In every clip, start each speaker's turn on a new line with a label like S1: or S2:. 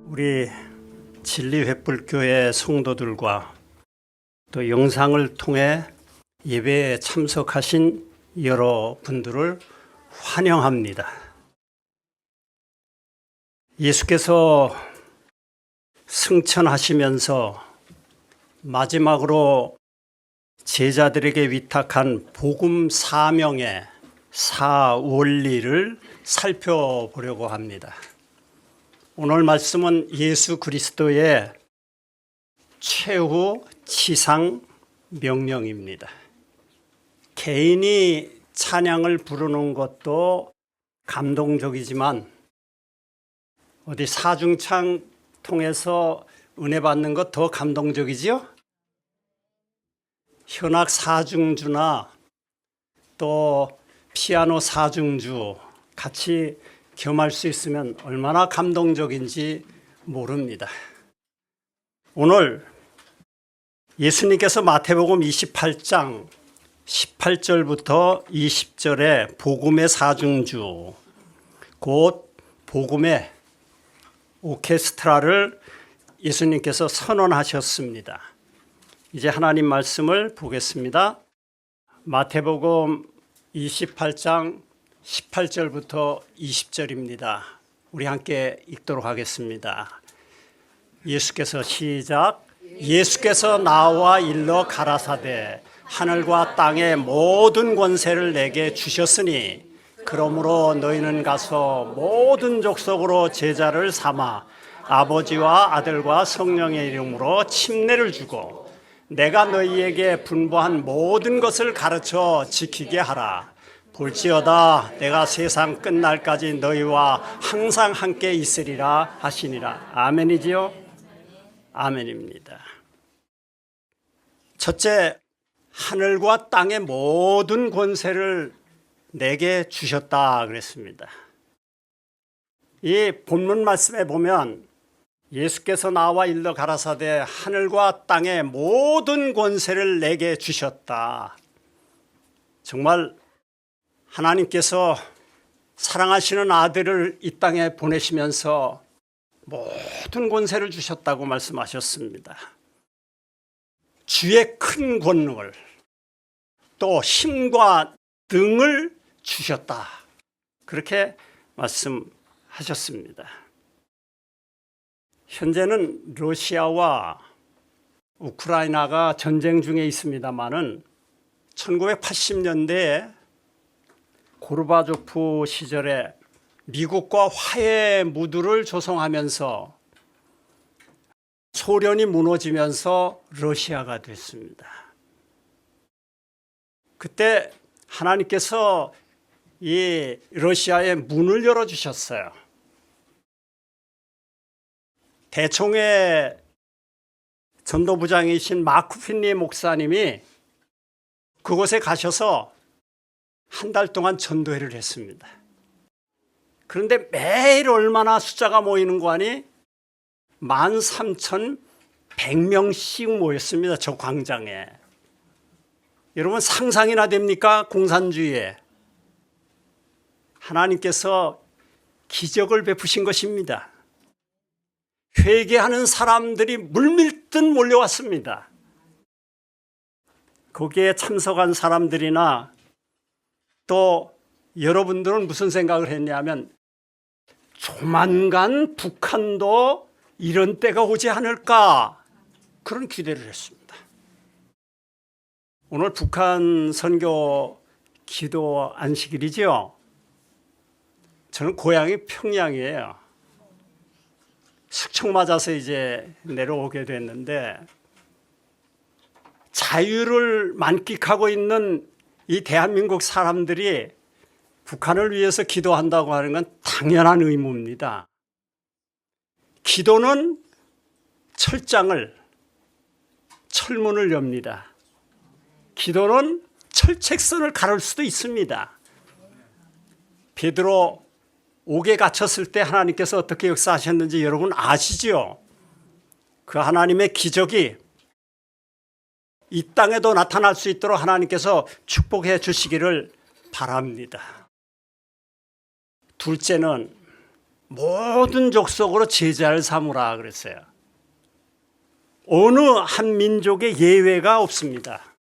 S1: 우리 진리횃불교회 성도들과 또 영상을 통해 예배에 참석하신 여러분들을 환영합니다. 예수께서 승천하시면서 마지막으로 제자들에게 위탁한 복음 사명의 사원리를 살펴보려고 합니다. 오늘 말씀은 예수 그리스도의 최후 치상 명령입니다. 개인이 찬양을 부르는 것도 감동적이지만 어디 사중창 통해서 은혜 받는 것 더 감동적이지요? 현악 사중주나 또 피아노 사중주 같이 겸할 수 있으면 얼마나 감동적인지 모릅니다. 오늘 예수님께서 마태복음 28장 18절부터 20절에 복음의 사중주, 곧 복음의 오케스트라를 예수님께서 선언하셨습니다. 이제 하나님 말씀을 보겠습니다. 마태복음 28장 18절부터 20절입니다. 우리 함께 읽도록 하겠습니다. 예수께서 시작. 예수께서 나와 일러 가라사대 하늘과 땅의 모든 권세를 내게 주셨으니 그러므로 너희는 가서 모든 족속으로 제자를 삼아 아버지와 아들과 성령의 이름으로 침례를 주고 내가 너희에게 분부한 모든 것을 가르쳐 지키게 하라. 볼지어다 내가 세상 끝날까지 너희와 항상 함께 있으리라 하시니라. 아멘이지요? 아멘입니다. 첫째, 하늘과 땅의 모든 권세를 내게 주셨다 그랬습니다. 이 본문 말씀에 보면 예수께서 나와 일러 가라사대 하늘과 땅의 모든 권세를 내게 주셨다. 정말 하나님께서 사랑하시는 아들을 이 땅에 보내시면서 모든 권세를 주셨다고 말씀하셨습니다. 주의 큰 권능을 또 힘과 능을 주셨다. 그렇게 말씀하셨습니다. 현재는 러시아와 우크라이나가 전쟁 중에 있습니다마는 1980년대에 고르바초프 시절에 미국과 화해 무드를 조성하면서 소련이 무너지면서 러시아가 됐습니다. 그때 하나님께서 이 러시아의 문을 열어주셨어요. 대총회 전도부장이신 마크 핀리 목사님이 그곳에 가셔서 한 달 동안 전도회를 했습니다. 그런데 매일 얼마나 숫자가 모이는 거 아니? 13,100명씩 모였습니다. 저 광장에. 여러분 상상이나 됩니까? 공산주의에. 하나님께서 기적을 베푸신 것입니다. 회개하는 사람들이 물밀듯 몰려왔습니다. 거기에 참석한 사람들이나 또 여러분들은 무슨 생각을 했냐면 조만간 북한도 이런 때가 오지 않을까 그런 기대를 했습니다. 오늘 북한 선교 기도 안식일이죠. 저는 고향이 평양이에요. 숙청 맞아서 이제 내려오게 됐는데 자유를 만끽하고 있는 이 대한민국 사람들이 북한을 위해서 기도한다고 하는 건 당연한 의무입니다. 기도는 철문을 엽니다. 기도는 철책선을 가를 수도 있습니다. 베드로 옥에 갇혔을 때 하나님께서 어떻게 역사하셨는지 여러분 아시죠? 그 하나님의 기적이 이 땅에도 나타날 수 있도록 하나님께서 축복해 주시기를 바랍니다. 둘째는 모든 족속으로 제자를 삼으라 그랬어요. 어느 한 민족의 예외가 없습니다.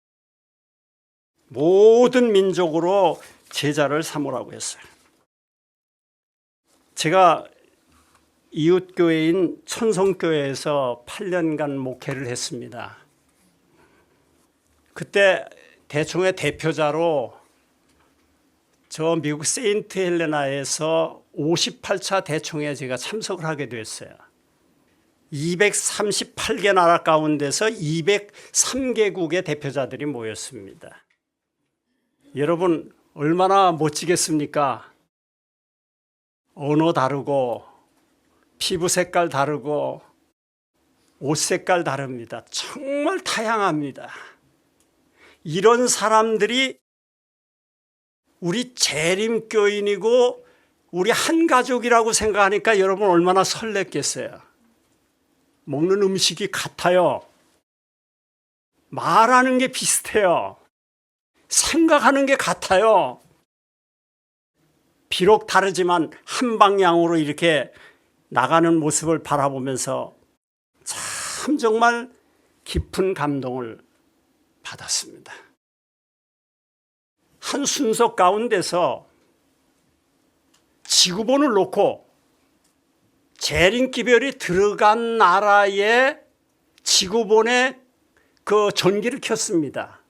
S1: 모든 민족으로 제자를 삼으라고 했어요. 제가 이웃교회인 천성교회에서 8년간 목회를 했습니다. 그때 대총회 대표자로 저 미국 세인트 헬레나에서 58차 대총회에 제가 참석을 하게 됐어요. 238개 나라 가운데서 203개국의 대표자들이 모였습니다. 여러분 얼마나 멋지겠습니까? 언어 다르고 피부 색깔 다르고 옷 색깔 다릅니다. 정말 다양합니다. 이런 사람들이 우리 재림교인이고 우리 한 가족이라고 생각하니까 여러분 얼마나 설렜겠어요. 먹는 음식이 같아요. 말하는 게 비슷해요. 생각하는 게 같아요. 비록 다르지만 한 방향으로 이렇게 나가는 모습을 바라보면서 참 정말 깊은 감동을 받았습니다. 한 순서 가운데서 지구본을 놓고 재림기별이 들어간 나라의 지구본에 그 전기를 켰습니다.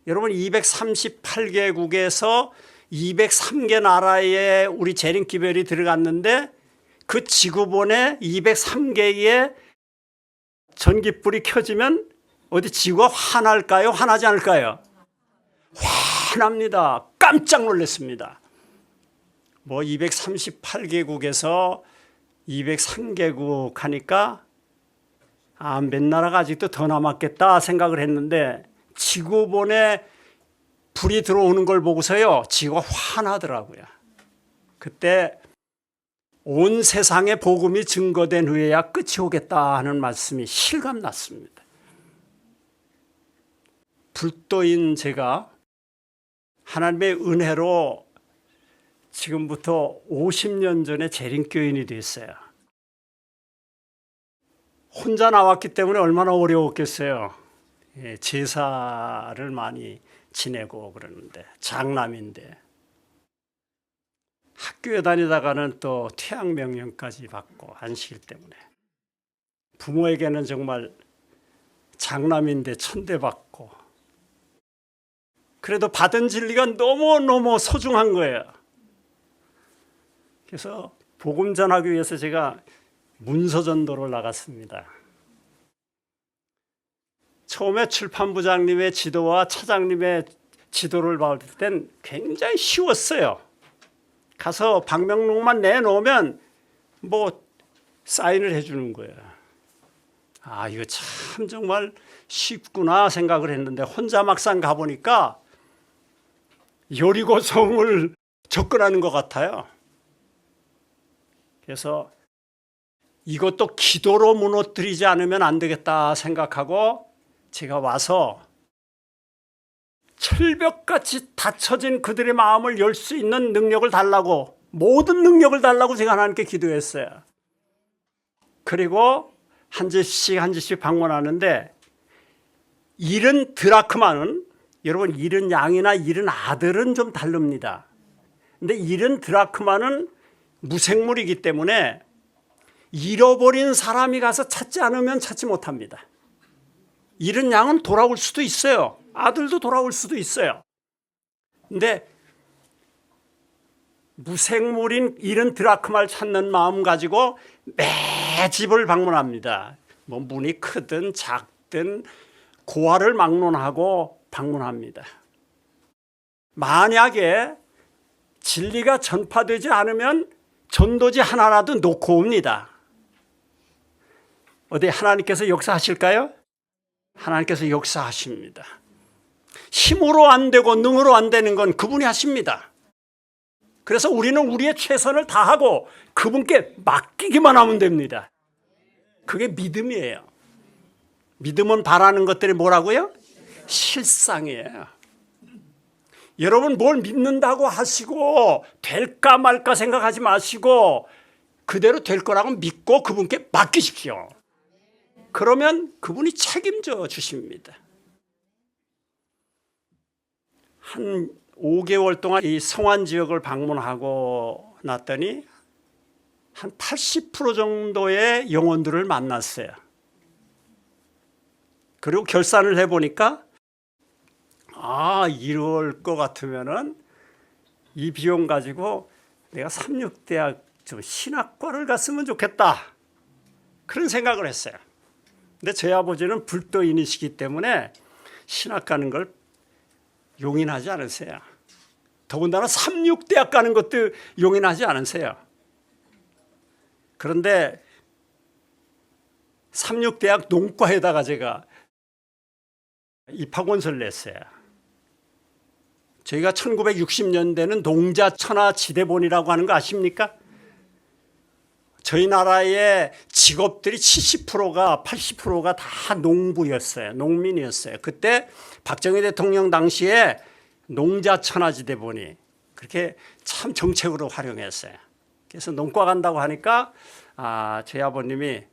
S1: 여러분 238개국에서 203개 나라에 우리 재림기별이 들어갔는데 그 지구본에 203개의 전기불이 켜지면 어디 지구가 화날까요? 화나지 않을까요? 화납니다. 깜짝 놀랐습니다. 뭐 238개국에서 203개국 하니까 몇 나라가 아직도 더 남았겠다 생각을 했는데 지구본에 불이 들어오는 걸 보고서요 지구가 화나더라고요. 그때 온 세상에 복음이 증거된 후에야 끝이 오겠다 하는 말씀이 실감났습니다. 불도인 제가 하나님의 은혜로 지금부터 50년 전에 재림교인이 됐어요. 혼자 나왔기 때문에 얼마나 어려웠겠어요. 제사를 많이 지내고 그러는데 장남인데 학교에 다니다가는 또 퇴학명령까지 받고 안식일 때문에 부모에게는 정말 장남인데 천대받고 그래도 받은 진리가 너무너무 소중한 거예요. 그래서 복음 전하기 위해서 제가 문서 전도를 나갔습니다. 처음에 출판부장님의 지도와 차장님의 지도를 받을 땐 굉장히 쉬웠어요. 가서 방명록만 내놓으면 뭐 사인을 해주는 거예요. 아 이거 참 정말 쉽구나 생각을 했는데 혼자 막상 가보니까 여리고성을 접근하는 것 같아요. 그래서 이것도 기도로 무너뜨리지 않으면 안 되겠다 생각하고 제가 와서 철벽같이 닫혀진 그들의 마음을 열 수 있는 능력을 달라고 모든 능력을 달라고 제가 하나님께 기도했어요. 그리고 한 집씩 방문하는데 잃은 드라크마는 여러분 잃은 양이나 잃은 아들은 좀 다릅니다. 근데 잃은 드라크마는 무생물이기 때문에 잃어버린 사람이 가서 찾지 않으면 찾지 못합니다. 잃은 양은 돌아올 수도 있어요. 아들도 돌아올 수도 있어요. 근데 무생물인 잃은 드라크마를 찾는 마음 가지고 매 집을 방문합니다. 뭐 문이 크든 작든 고아를 막론하고 방문합니다. 만약에 진리가 전파되지 않으면 전도지 하나라도 놓고 옵니다. 어디 하나님께서 역사하실까요? 하나님께서 역사하십니다. 힘으로 안 되고 능으로 안 되는 건 그분이 하십니다. 그래서 우리는 우리의 최선을 다하고 그분께 맡기기만 하면 됩니다. 그게 믿음이에요. 믿음은 바라는 것들이 뭐라고요? 실상이에요. 여러분 뭘 믿는다고 하시고 될까 말까 생각하지 마시고 그대로 될 거라고 믿고 그분께 맡기십시오. 그러면 그분이 책임져 주십니다. 한 5개월 동안 이 성안 지역을 방문하고 났더니 한 80% 정도의 영혼들을 만났어요. 그리고 결산을 해보니까 이럴 것 같으면은 이 비용 가지고 내가 삼육대학 좀 신학과를 갔으면 좋겠다. 그런 생각을 했어요. 근데 저희 아버지는 불도인이시기 때문에 신학 가는 걸 용인하지 않으세요. 더군다나 삼육대학 가는 것도 용인하지 않으세요. 그런데 삼육대학 농과에다가 제가 입학원서를 냈어요. 저희가 1960년대는 농자천하지대본이라고 하는 거 아십니까? 저희 나라의 직업들이 70%가 80%가 다 농부였어요. 농민이었어요. 그때 박정희 대통령 당시에 농자천하지대본이 그렇게 참 정책으로 활용했어요. 그래서 농과 간다고 하니까 저희 아버님이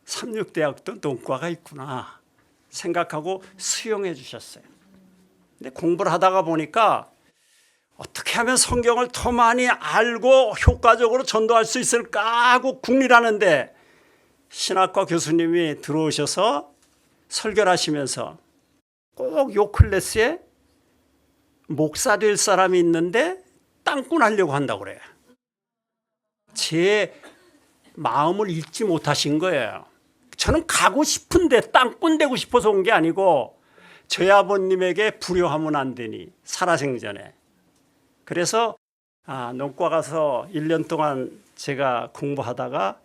S1: 삼육대학도 농과가 있구나 생각하고 수용해 주셨어요. 근데 공부를 하다가 보니까 어떻게 하면 성경을 더 많이 알고 효과적으로 전도할 수 있을까 하고 궁리하는데 신학과 교수님이 들어오셔서 설교를 하시면서 꼭 요 클래스에 목사 될 사람이 있는데 땅꾼 하려고 한다고 그래요. 제 마음을 읽지 못하신 거예요. 저는 가고 싶은데 땅꾼 되고 싶어서 온 게 아니고 저희 아버님에게 불효하면 안 되니 살아생전에. 그래서 농과 가서 1년 동안 제가 공부하다가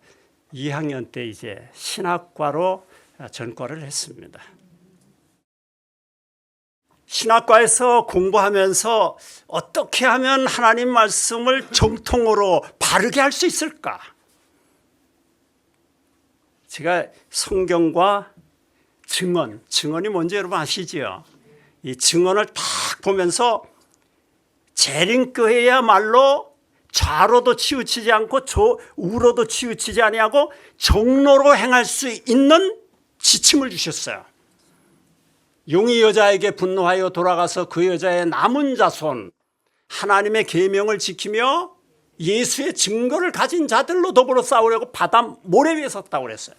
S1: 2학년 때 이제 신학과로 전과를 했습니다. 신학과에서 공부하면서 어떻게 하면 하나님 말씀을 정통으로 바르게 할 수 있을까? 제가 성경과 증언이 뭔지 여러분 아시죠? 이 증언을 딱 보면서 재림교회야말로 좌로도 치우치지 않고 우로도 치우치지 아니하고 정로로 행할 수 있는 지침을 주셨어요. 용이 여자에게 분노하여 돌아가서 그 여자의 남은 자손 하나님의 계명을 지키며 예수의 증거를 가진 자들로 더불어 싸우려고 바다 모래 위에 섰다고 그랬어요.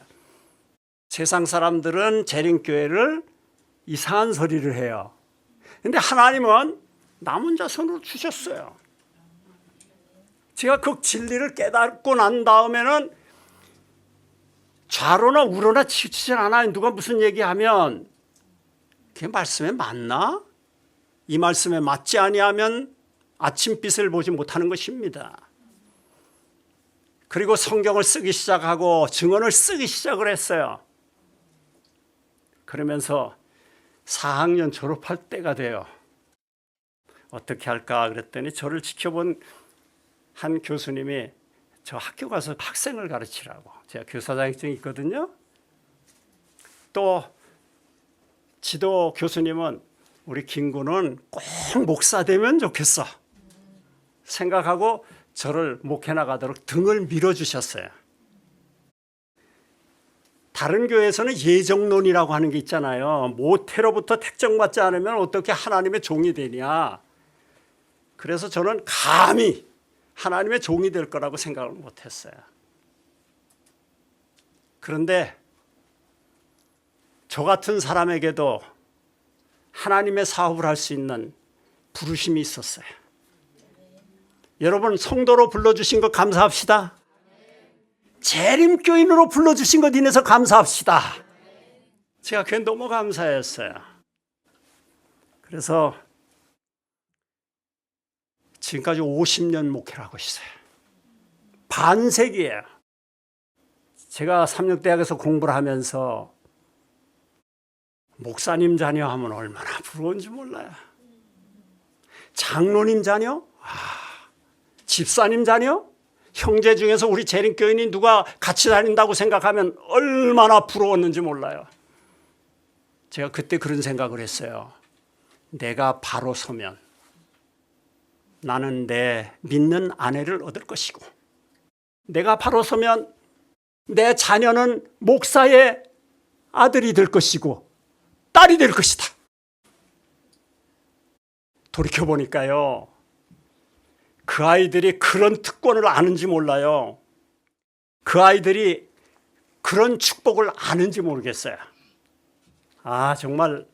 S1: 세상 사람들은 재림교회를 이상한 소리를 해요. 그런데 하나님은 남은 자손으로 주셨어요. 제가 그 진리를 깨닫고 난 다음에는 좌로나 우로나 치우치지 않아요. 누가 무슨 얘기하면 그게 말씀에 맞나? 이 말씀에 맞지 아니하면 아침빛을 보지 못하는 것입니다. 그리고 성경을 쓰기 시작하고 증언을 쓰기 시작을 했어요. 그러면서 4학년 졸업할 때가 돼요. 어떻게 할까 그랬더니 저를 지켜본 한 교수님이 저 학교 가서 학생을 가르치라고. 제가 교사자격증이 있거든요. 또 지도 교수님은 우리 김구는 꼭 목사 되면 좋겠어 생각하고 저를 목회 나가도록 등을 밀어주셨어요. 다른 교회에서는 예정론이라고 하는 게 있잖아요. 모태로부터 택정받지 않으면 어떻게 하나님의 종이 되냐. 그래서 저는 감히 하나님의 종이 될 거라고 생각을 못했어요. 그런데 저 같은 사람에게도 하나님의 사업을 할 수 있는 부르심이 있었어요. 여러분 성도로 불러주신 것 감사합시다. 재림교인으로 불러주신 것 인해서 감사합시다. 제가 그게 너무 감사했어요. 그래서 지금까지 50년 목회를 하고 있어요. 반세기예요. 제가 삼육대학에서 공부를 하면서 목사님 자녀 하면 얼마나 부러운지 몰라요. 장로님 자녀? 집사님 자녀? 형제 중에서 우리 재림교인이 누가 같이 다닌다고 생각하면 얼마나 부러웠는지 몰라요. 제가 그때 그런 생각을 했어요. 내가 바로 서면 나는 내 믿는 아내를 얻을 것이고, 내가 바로 서면 내 자녀는 목사의 아들이 될 것이고 딸이 될 것이다. 돌이켜보니까요, 그 아이들이 그런 특권을 아는지 몰라요. 그 아이들이 그런 축복을 아는지 모르겠어요. 정말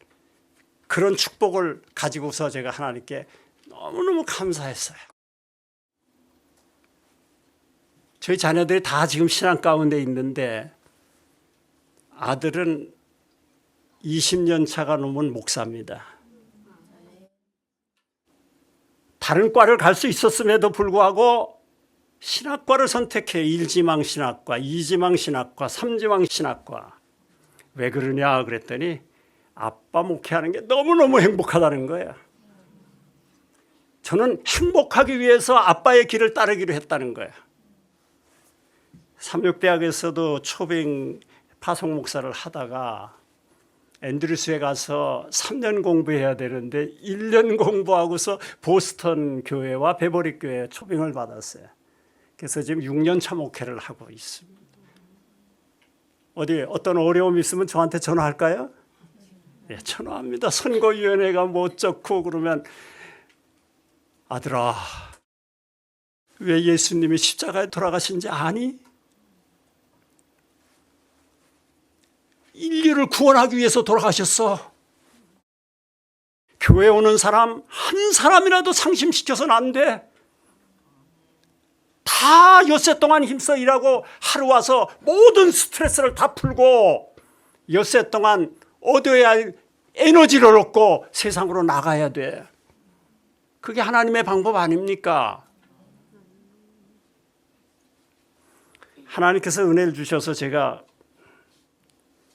S1: 그런 축복을 가지고서 제가 하나님께 너무너무 감사했어요. 저희 자녀들이 다 지금 신앙 가운데 있는데, 아들은 20년 차가 넘은 목사입니다. 다른 과를 갈 수 있었음에도 불구하고 신학과를 선택해. 1지망 신학과, 2지망 신학과, 3지망 신학과. 왜 그러냐 그랬더니 아빠 목회하는 게 너무너무 행복하다는 거예요. 저는 행복하기 위해서 아빠의 길을 따르기로 했다는 거예요. 삼육대학에서도 초빙 파송 목사를 하다가 앤드루스에 가서 3년 공부해야 되는데 1년 공부하고서 보스턴 교회와 베버리 교회 초빙을 받았어요. 그래서 지금 6년 차 목회를 하고 있습니다. 어떤 어려움이 있으면 저한테 전화할까요? 예, 전화합니다. 선거위원회가 뭐 어쩌고 그러면, 아들아, 왜 예수님이 십자가에 돌아가신지 아니? 인류를 구원하기 위해서 돌아가셨어. 교회 오는 사람 한 사람이라도 상심시켜서는 안 돼. 다 엿새 동안 힘써 일하고 하루 와서 모든 스트레스를 다 풀고 엿새 동안 얻어야 할 에너지를 얻고 세상으로 나가야 돼. 그게 하나님의 방법 아닙니까? 하나님께서 은혜를 주셔서 제가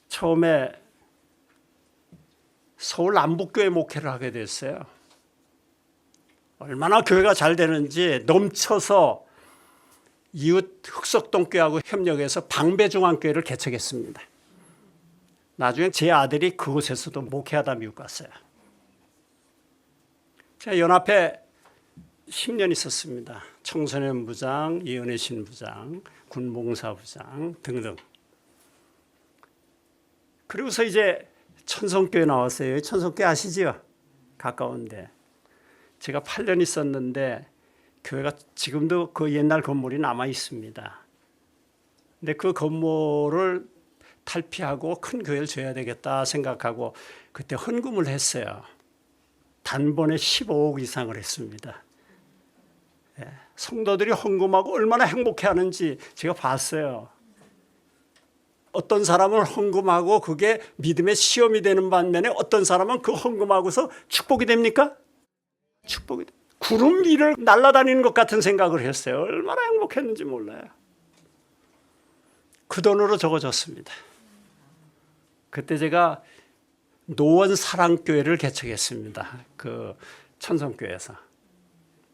S1: 처음에 서울 남북교회 목회를 하게 됐어요. 얼마나 교회가 잘 되는지 넘쳐서 이웃 흑석동교회하고 협력해서 방배중앙교회를 개척했습니다. 나중에 제 아들이 그곳에서도 목회하다 미국 갔어요. 제가 연합회 10년 있었습니다. 청소년부장, 예언의신부장, 군봉사부장 등등. 그리고서 이제 천성교회 나왔어요. 천성교회 아시지요? 가까운데. 제가 8년 있었는데 교회가 지금도 그 옛날 건물이 남아 있습니다. 근데 그 건물을 탈피하고 큰 교회를 줘야 되겠다 생각하고 그때 헌금을 했어요. 단번에 15억 이상을 했습니다. 성도들이 헌금하고 얼마나 행복해하는지 제가 봤어요. 어떤 사람은 헌금하고 그게 믿음의 시험이 되는 반면에 어떤 사람은 그 헌금하고서 축복이 됩니까? 축복이 돼. 구름 위를 날아다니는 것 같은 생각을 했어요. 얼마나 행복했는지 몰라요. 그 돈으로 적어줬습니다. 그때 제가 노원사랑교회를 개척했습니다. 그 천성교회에서.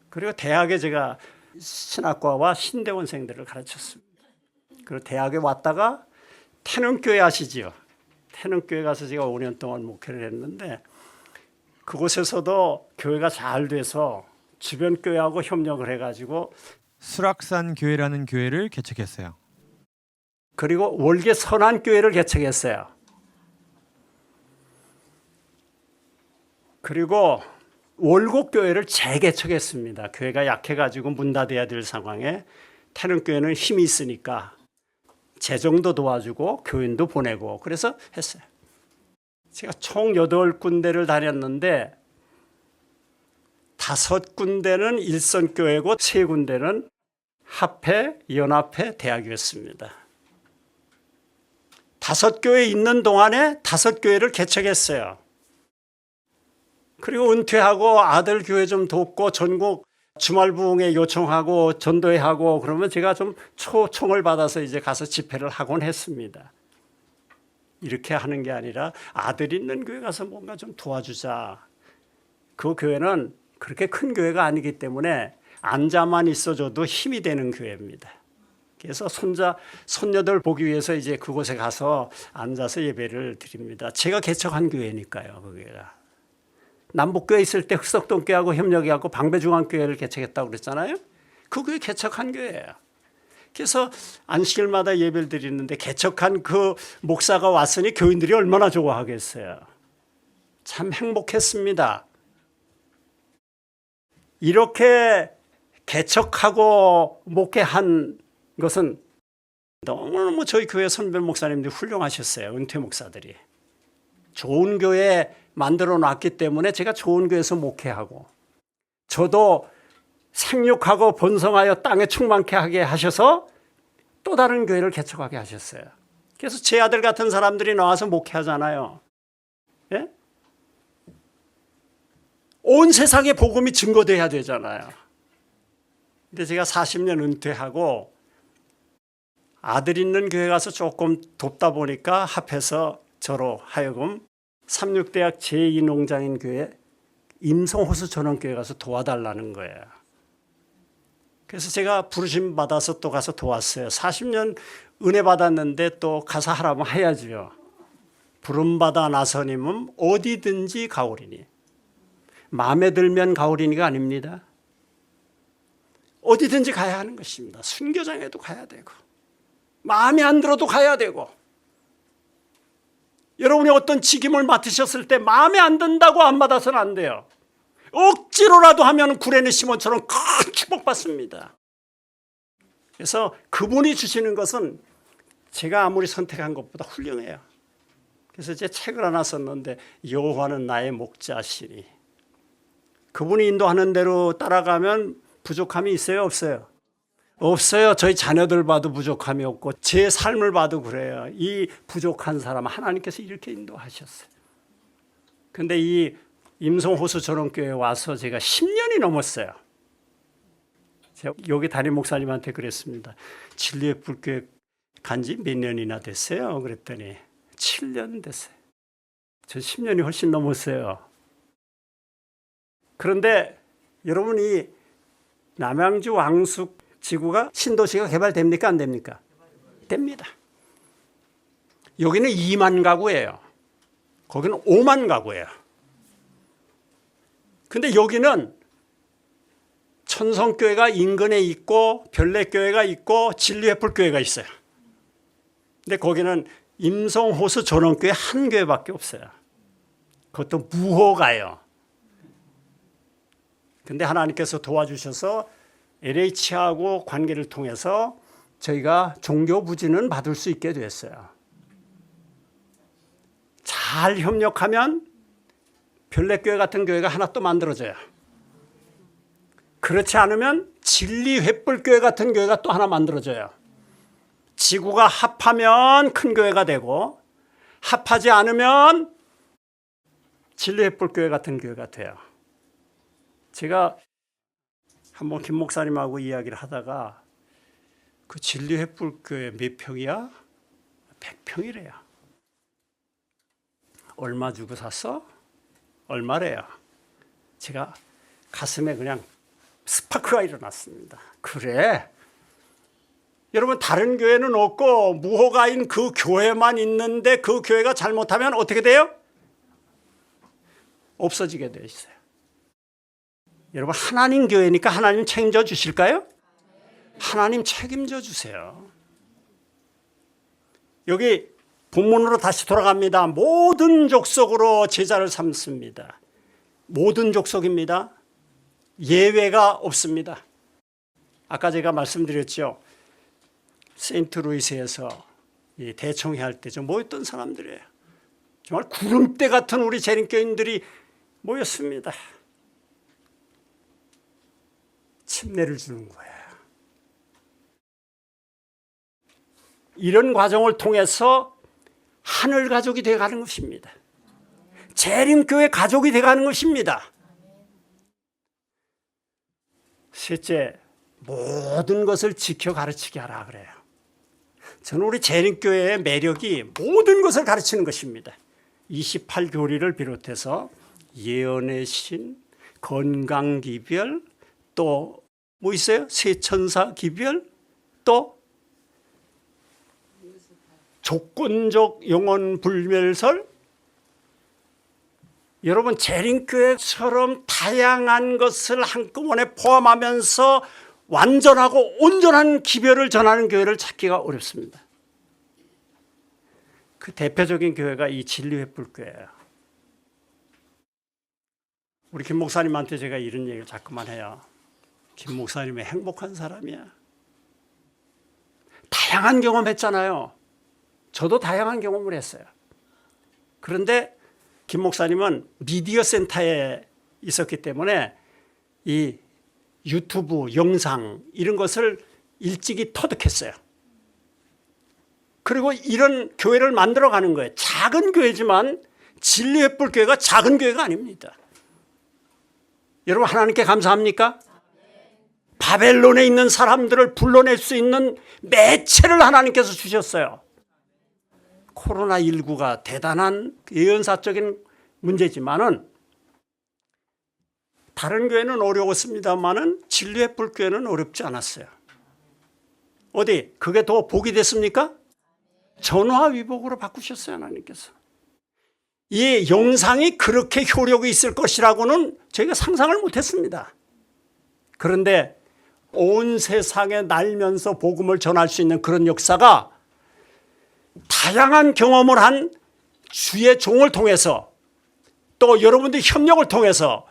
S1: 그리고 대학에 제가 신학과와 신대원생들을 가르쳤습니다. 그리고 대학에 왔다가 태능교회 아시지요? 태능교회 가서 제가 5년 동안 목회를 했는데 그곳에서도 교회가 잘 돼서 주변 교회하고 협력을 해가지고
S2: 수락산 교회라는 교회를 개척했어요.
S1: 그리고 월계 선안교회를 개척했어요. 그리고 월곡교회를 재개척했습니다. 교회가 약해가지고 문 닫아야 될 상황에 태능교회는 힘이 있으니까 재정도 도와주고 교인도 보내고 그래서 했어요. 제가 총 8군데를 다녔는데 5군데는 일선교회고 3군데는 합회, 연합회, 대학이었습니다. 5교회 있는 동안에 5교회를 개척했어요. 그리고 은퇴하고 아들 교회 좀 돕고 전국 주말 부흥회 요청하고 전도회 하고 그러면 제가 좀 초청을 받아서 이제 가서 집회를 하곤 했습니다. 이렇게 하는 게 아니라 아들 있는 교회 가서 뭔가 좀 도와주자. 그 교회는 그렇게 큰 교회가 아니기 때문에 앉아만 있어줘도 힘이 되는 교회입니다. 그래서 손녀들 보기 위해서 이제 그곳에 가서 앉아서 예배를 드립니다. 제가 개척한 교회니까요, 거기가. 남북교회 있을 때 흑석동교회하고 협력해갖고 방배중앙교회를 개척했다고 그랬잖아요. 그 교회 개척한 교회예요. 그래서 안식일마다 예배를 드리는데 개척한 그 목사가 왔으니 교인들이 얼마나 좋아하겠어요. 참 행복했습니다. 이렇게 개척하고 목회한 것은 너무너무 저희 교회 선배 목사님들이 훌륭하셨어요. 은퇴 목사들이. 좋은 교회 만들어 놨기 때문에 제가 좋은 교회에서 목회하고 저도 생육하고 번성하여 땅에 충만케 하게 하셔서 또 다른 교회를 개척하게 하셨어요. 그래서 제 아들 같은 사람들이 나와서 목회하잖아요. 예? 온 세상에 복음이 증거돼야 되잖아요. 근데 제가 40년 은퇴하고 아들 있는 교회 가서 조금 돕다 보니까 합해서 저로 하여금 삼육대학 제2농장인 교회 임성호수 전원교회 가서 도와달라는 거예요. 그래서 제가 부르심 받아서 또 가서 도왔어요. 40년 은혜 받았는데 또 가서 하라면 해야죠. 부름받아 나서님은 어디든지 가오리니. 마음에 들면 가오리니가 아닙니다. 어디든지 가야 하는 것입니다. 순교장에도 가야 되고 마음에 안 들어도 가야 되고 여러분이 어떤 직임을 맡으셨을 때 마음에 안 든다고 안 받아서는 안 돼요. 억지로라도 하면 구레네 시몬처럼 큰 축복받습니다. 그래서 그분이 주시는 것은 제가 아무리 선택한 것보다 훌륭해요. 그래서 제 책을 하나 썼는데 여호와는 나의 목자시니 그분이 인도하는 대로 따라가면 부족함이 있어요? 없어요? 없어요. 저희 자녀들 봐도 부족함이 없고 제 삶을 봐도 그래요. 이 부족한 사람 하나님께서 이렇게 인도하셨어요. 그런데 이 임성호수 전원교회에 와서 제가 10년이 넘었어요. 제가 여기 담임 목사님한테 그랬습니다. 진리의 불교회 간지 몇 년이나 됐어요? 그랬더니 7년 됐어요. 저 10년이 훨씬 넘었어요. 그런데 여러분이 남양주 왕숙 지구가 신도시가 개발됩니까? 안 됩니까? 됩니다. 여기는 2만 가구예요. 거기는 5만 가구예요. 근데 여기는 천성교회가 인근에 있고 별내교회가 있고 진리회풀교회가 있어요. 근데 거기는 임성호수 전원교회 한 교회밖에 없어요. 그것도 무호가요. 근데 하나님께서 도와주셔서 LH하고 관계를 통해서 저희가 종교 부진은 받을 수 있게 됐어요. 잘 협력하면 별내교회 같은 교회가 하나 또 만들어져요. 그렇지 않으면 진리횃불교회 같은 교회가 또 하나 만들어져요. 지구가 합하면 큰 교회가 되고 합하지 않으면 진리횃불교회 같은 교회가 돼요. 제가 한번 김 목사님하고 이야기를 하다가 그 진리횃불교회 몇 평이야? 100평이래요. 얼마 주고 샀어? 얼마래요? 제가 가슴에 그냥 스파크가 일어났습니다. 그래? 여러분 다른 교회는 없고 무호가인 그 교회만 있는데 그 교회가 잘못하면 어떻게 돼요? 없어지게 돼 있어요. 여러분 하나님 교회니까 하나님 책임져 주실까요? 하나님 책임져 주세요. 여기 본문으로 다시 돌아갑니다. 모든 족속으로 제자를 삼습니다. 모든 족속입니다. 예외가 없습니다. 아까 제가 말씀드렸죠. 세인트루이스에서 대청회 할 때 좀 모였던 사람들이에요. 정말 구름대 같은 우리 재림교인들이 모였습니다. 침례를 주는 거예요. 이런 과정을 통해서 하늘 가족이 되어가는 것입니다. 재림교회 가족이 되어가는 것입니다. 셋째, 모든 것을 지켜 가르치게 하라 그래요. 저는 우리 재림교회의 매력이 모든 것을 가르치는 것입니다. 28교리를 비롯해서 예언의 신, 건강기별, 또 뭐 있어요? 세천사 기별, 또 조건적 영혼 불멸설. 여러분, 재림교회처럼 다양한 것을 한꺼번에 포함하면서 완전하고 온전한 기별을 전하는 교회를 찾기가 어렵습니다. 그 대표적인 교회가 이 진리횃불교회예요. 우리 김 목사님한테 제가 이런 얘기를 자꾸만 해요. 김 목사님은 행복한 사람이야. 다양한 경험했잖아요. 저도 다양한 경험을 했어요. 그런데 김 목사님은 미디어 센터에 있었기 때문에 이 유튜브 영상 이런 것을 일찍이 터득했어요. 그리고 이런 교회를 만들어가는 거예요. 작은 교회지만 진리횃불교회가 작은 교회가 아닙니다. 여러분, 하나님께 감사합니까? 바벨론에 있는 사람들을 불러낼 수 있는 매체를 하나님께서 주셨어요. 코로나19가 대단한 예언사적인 문제지만은 다른 교회는 어려웠습니다만은 진리횃불교회는 어렵지 않았어요. 어디 그게 더 복이 됐습니까? 전화위복으로 바꾸셨어요, 하나님께서. 이 영상이 그렇게 효력이 있을 것이라고는 저희가 상상을 못했습니다. 그런데 온 세상에 날면서 복음을 전할 수 있는 그런 역사가 다양한 경험을 한 주의 종을 통해서 또 여러분들의 협력을 통해서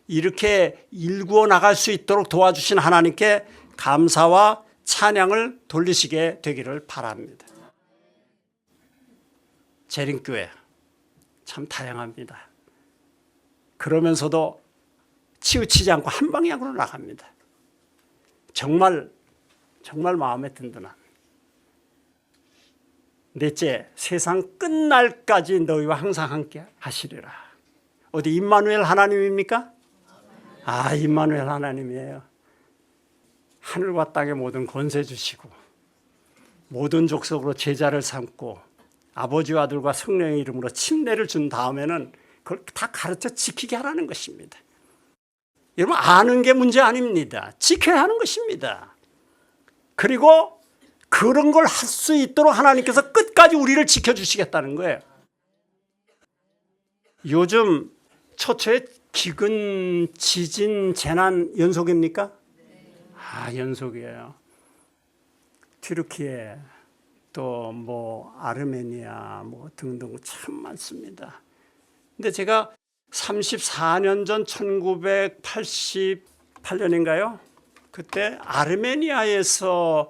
S1: 이렇게 일구어 나갈 수 있도록 도와주신 하나님께 감사와 찬양을 돌리시게 되기를 바랍니다. 재림교회 참 다양합니다. 그러면서도 치우치지 않고 한 방향으로 나갑니다. 정말 마음에 든든한. 넷째, 세상 끝날까지 너희와 항상 함께 하시리라. 어디 임마누엘 하나님입니까? 아, 임마누엘 하나님이에요. 하늘과 땅의 모든 권세 주시고 모든 족속으로 제자를 삼고 아버지와 아들과 성령의 이름으로 침례를 준 다음에는 그걸 다 가르쳐 지키게 하라는 것입니다. 여러분, 아는 게 문제 아닙니다. 지켜야 하는 것입니다. 그리고 그런 걸 할 수 있도록 하나님께서 끝까지 우리를 지켜주시겠다는 거예요. 요즘 처처에 기근, 지진, 재난 연속입니까? 아, 연속이에요. 튀르키예, 또 뭐 아르메니아 뭐 등등 참 많습니다. 근데 제가 34년 전 1988년인가요? 그때 아르메니아에서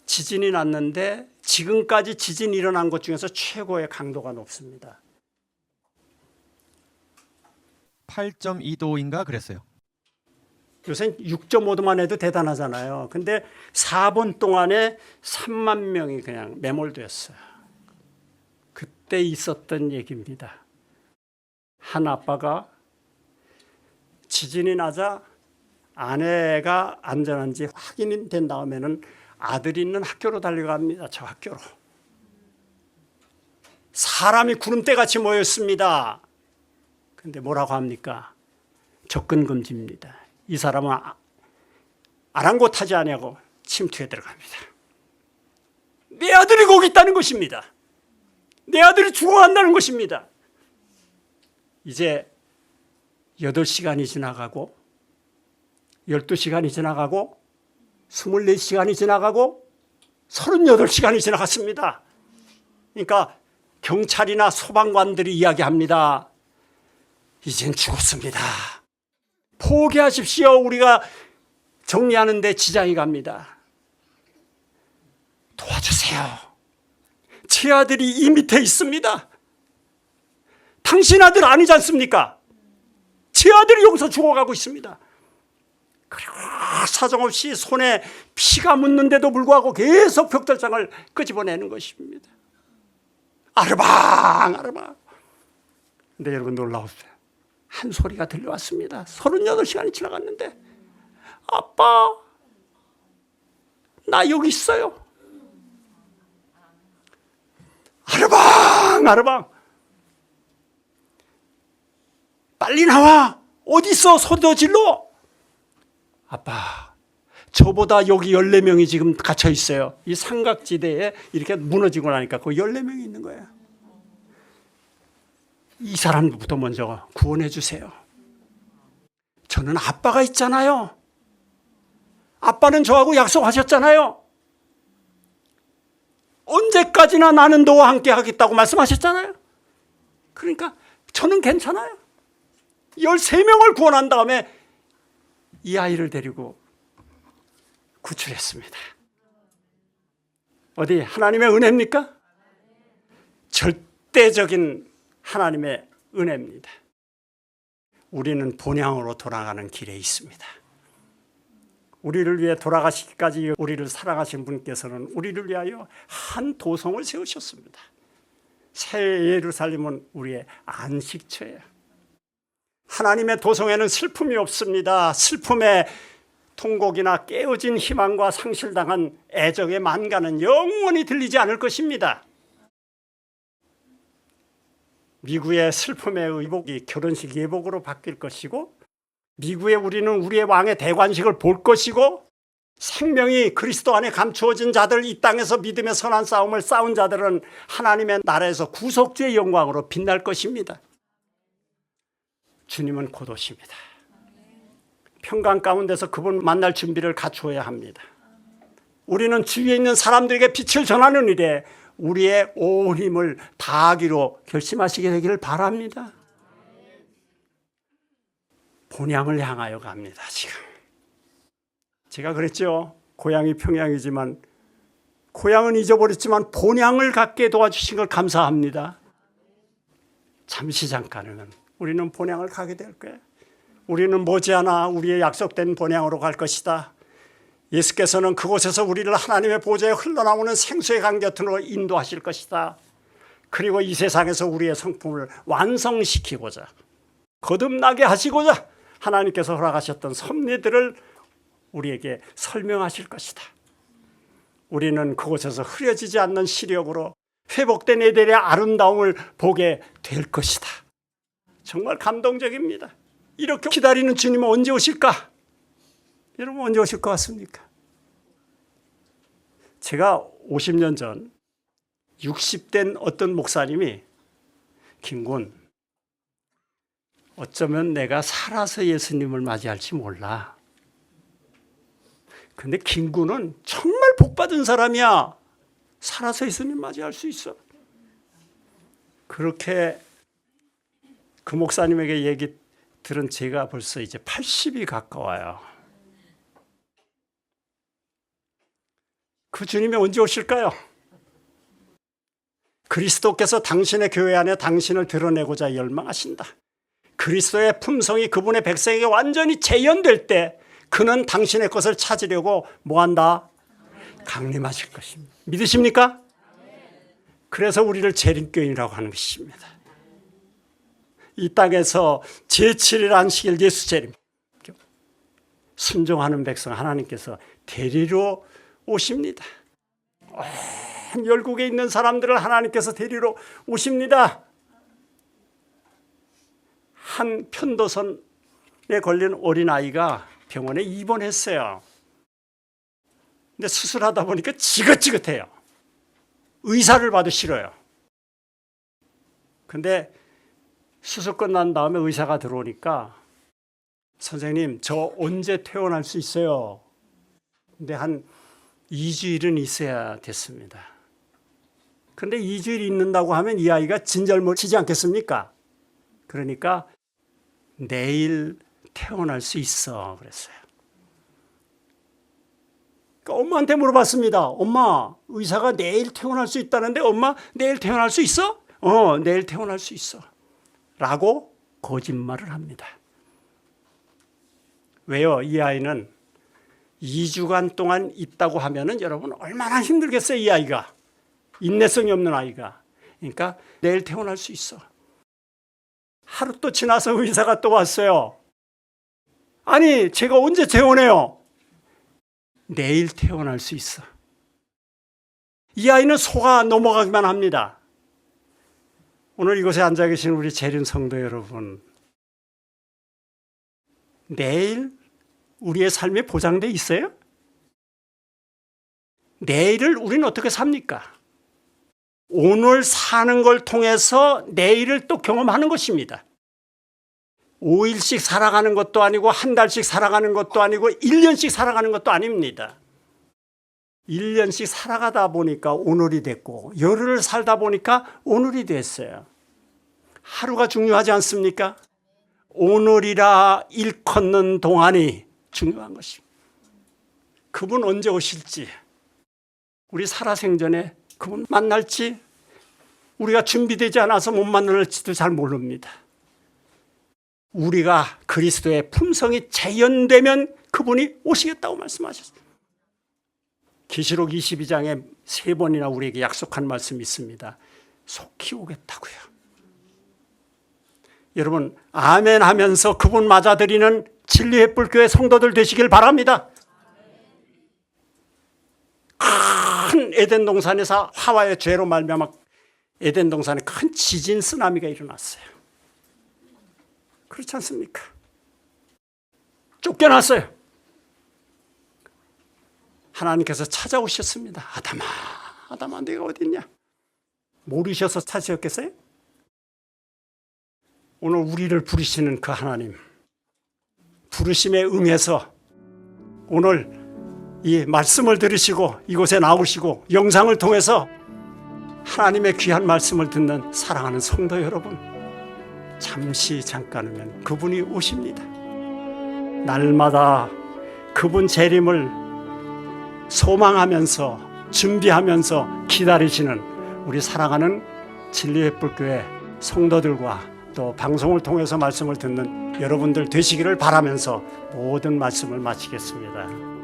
S1: 지진이 났는데 지금까지 지진이 일어난 것 중에서 최고의 강도가 높습니다.
S2: 8.2도인가 그랬어요.
S1: 요새 6.5도만 해도 대단하잖아요. 근데 4분 동안에 3만 명이 그냥 매몰되었어요. 그때 있었던 얘기입니다. 한 아빠가 지진이 나자 아내가 안전한지 확인이 된 다음에는 아들이 있는 학교로 달려갑니다. 저 학교로. 사람이 구름대같이 모였습니다. 근데 뭐라고 합니까? 접근 금지입니다. 이 사람은 아랑곳하지 아니하고 침투에 들어갑니다. 내 아들이 거기 있다는 것입니다. 내 아들이 죽어간다는 것입니다. 이제 8시간이 지나가고 12시간이 지나가고 24시간이 지나가고 38시간이 지나갔습니다. 그러니까 경찰이나 소방관들이 이야기합니다. 이젠 죽었습니다. 포기하십시오. 우리가 정리하는 데 지장이 갑니다. 도와주세요. 제 아들이 이 밑에 있습니다. 당신 아들 아니지 않습니까? 제 아들이 여기서 죽어가고 있습니다. 그리고 사정없이 손에 피가 묻는데도 불구하고 계속 벽돌장을 끄집어내는 것입니다. 아르방 아르방. 근데 여러분 놀라우세요. 한 소리가 들려왔습니다. 38시간이 지나갔는데 아빠 나 여기 있어요. 아르방 아르방. 빨리 나와. 어디 있어? 소리도 질러. 아빠 저보다 여기 14명이 지금 갇혀 있어요. 이 삼각지대에 이렇게 무너지고 나니까 그 14명이 있는 거예요. 이 사람부터 먼저 구원해 주세요. 저는 아빠가 있잖아요. 아빠는 저하고 약속하셨잖아요. 언제까지나 나는 너와 함께 하겠다고 말씀하셨잖아요. 그러니까 저는 괜찮아요. 13명을 구원한 다음에 이 아이를 데리고 구출했습니다. 어디 하나님의 은혜입니까? 절대적인 하나님의 은혜입니다. 우리는 본향으로 돌아가는 길에 있습니다. 우리를 위해 돌아가시기까지 우리를 사랑하신 분께서는 우리를 위하여 한 도성을 세우셨습니다. 새 예루살렘은 우리의 안식처예요. 하나님의 도성에는 슬픔이 없습니다. 슬픔에 통곡이나 깨어진 희망과 상실당한 애정의 만가는 영원히 들리지 않을 것입니다. 미국의 슬픔의 의복이 결혼식 예복으로 바뀔 것이고, 미국에 우리는 우리의 왕의 대관식을 볼 것이고, 생명이 그리스도 안에 감추어진 자들, 이 땅에서 믿음의 선한 싸움을 싸운 자들은 하나님의 나라에서 구속주의 영광으로 빛날 것입니다. 주님은 곧 오십니다. 평강 가운데서 그분 만날 준비를 갖추어야 합니다. 우리는 주위에 있는 사람들에게 빛을 전하는 일에 우리의 온 힘을 다하기로 결심하시게 되기를 바랍니다. 본향을 향하여 갑니다. 지금 제가 그랬죠. 고향이 평양이지만 고향은 잊어버렸지만 본향을 갖게 도와주신 걸 감사합니다. 잠시 잠깐은 우리는 본향을 가게 될 거예요. 우리는 머지않아 우리의 약속된 본향으로 갈 것이다. 예수께서는 그곳에서 우리를 하나님의 보좌에 흘러나오는 생수의 강 곁으로 인도하실 것이다. 그리고 이 세상에서 우리의 성품을 완성시키고자, 거듭나게 하시고자 하나님께서 허락하셨던 섭리들을 우리에게 설명하실 것이다. 우리는 그곳에서 흐려지지 않는 시력으로 회복된 에덴의 아름다움을 보게 될 것이다. 정말 감동적입니다. 이렇게 기다리는 주님은 언제 오실까? 여러분 언제 오실 것 같습니까? 제가 50년 전 60된 어떤 목사님이, 김군, 어쩌면 내가 살아서 예수님을 맞이할지 몰라. 근데 김군은 정말 복받은 사람이야. 살아서 예수님 맞이할 수 있어. 그렇게 그 목사님에게 얘기 들은 제가 벌써 이제 80이 가까워요. 그 주님이 언제 오실까요? 그리스도께서 당신의 교회 안에 당신을 드러내고자 열망하신다. 그리스도의 품성이 그분의 백성에게 완전히 재현될 때 그는 당신의 것을 찾으려고 뭐한다? 강림하실 것입니다. 믿으십니까? 그래서 우리를 재림교인이라고 하는 것입니다. 이 땅에서 제7일 안식일 예수 재림, 순종하는 백성 하나님께서 데리러 오십니다. 온 열국에 있는 사람들을 하나님께서 데리러 오십니다. 한 편도선에 걸린 어린아이가 병원에 입원했어요. 근데 수술하다 보니까 지긋지긋해요. 의사를 봐도 싫어요. 근데 수술 끝난 다음에 의사가 들어오니까, 선생님 저 언제 퇴원할 수 있어요? 근데 한 2주일은 있어야 됐습니다. 근데 2주일 있는다고 하면 이 아이가 진절모 치지 않겠습니까? 그러니까 내일 퇴원할 수 있어 그랬어요. 그러니까 엄마한테 물어봤습니다. 엄마, 의사가 내일 퇴원할 수 있다는데 엄마 내일 퇴원할 수 있어? 내일 퇴원할 수 있어 라고 거짓말을 합니다. 왜요? 이 아이는 2주간 동안 있다고 하면은 여러분 얼마나 힘들겠어요, 이 아이가. 인내성이 없는 아이가. 그러니까 내일 퇴원할 수 있어. 하루 또 지나서 의사가 또 왔어요. 아니, 제가 언제 퇴원해요? 내일 퇴원할 수 있어. 이 아이는 속아 넘어가기만 합니다. 오늘 이곳에 앉아 계신 우리 재림 성도 여러분, 내일 우리의 삶이 보장돼 있어요? 내일을 우리는 어떻게 삽니까? 오늘 사는 걸 통해서 내일을 또 경험하는 것입니다. 5일씩 살아가는 것도 아니고 한 달씩 살아가는 것도 아니고 1년씩 살아가는 것도 아닙니다. 1년씩 살아가다 보니까 오늘이 됐고 열흘을 살다 보니까 오늘이 됐어요. 하루가 중요하지 않습니까? 오늘이라 일컫는 동안이 중요한 것입니다. 그분 언제 오실지, 우리 살아생전에 그분 만날지, 우리가 준비되지 않아서 못 만날지도 잘 모릅니다. 우리가 그리스도의 품성이 재현되면 그분이 오시겠다고 말씀하셨습니다. 계시록 22장에 3번이나 우리에게 약속한 말씀이 있습니다. 속히 오겠다고요. 여러분, 아멘 하면서 그분 맞아들이는 진리의 뿔교회 성도들 되시길 바랍니다. 큰 에덴 동산에서 하와의 죄로 말미암아 에덴 동산에 큰 지진 쓰나미가 일어났어요. 그렇지 않습니까? 쫓겨났어요. 하나님께서 찾아오셨습니다. 아담아, 아담아, 네가 어디 있냐? 모르셔서 찾으셨겠어요? 오늘 우리를 부르시는 그 하나님, 부르심에 응해서 오늘 이 말씀을 들으시고 이곳에 나오시고 영상을 통해서 하나님의 귀한 말씀을 듣는 사랑하는 성도 여러분, 잠시 잠깐이면 그분이 오십니다. 날마다 그분 재림을 소망하면서 준비하면서 기다리시는 우리 사랑하는 진리의 뿔교회 성도들과 또 방송을 통해서 말씀을 듣는 여러분들 되시기를 바라면서 모든 말씀을 마치겠습니다.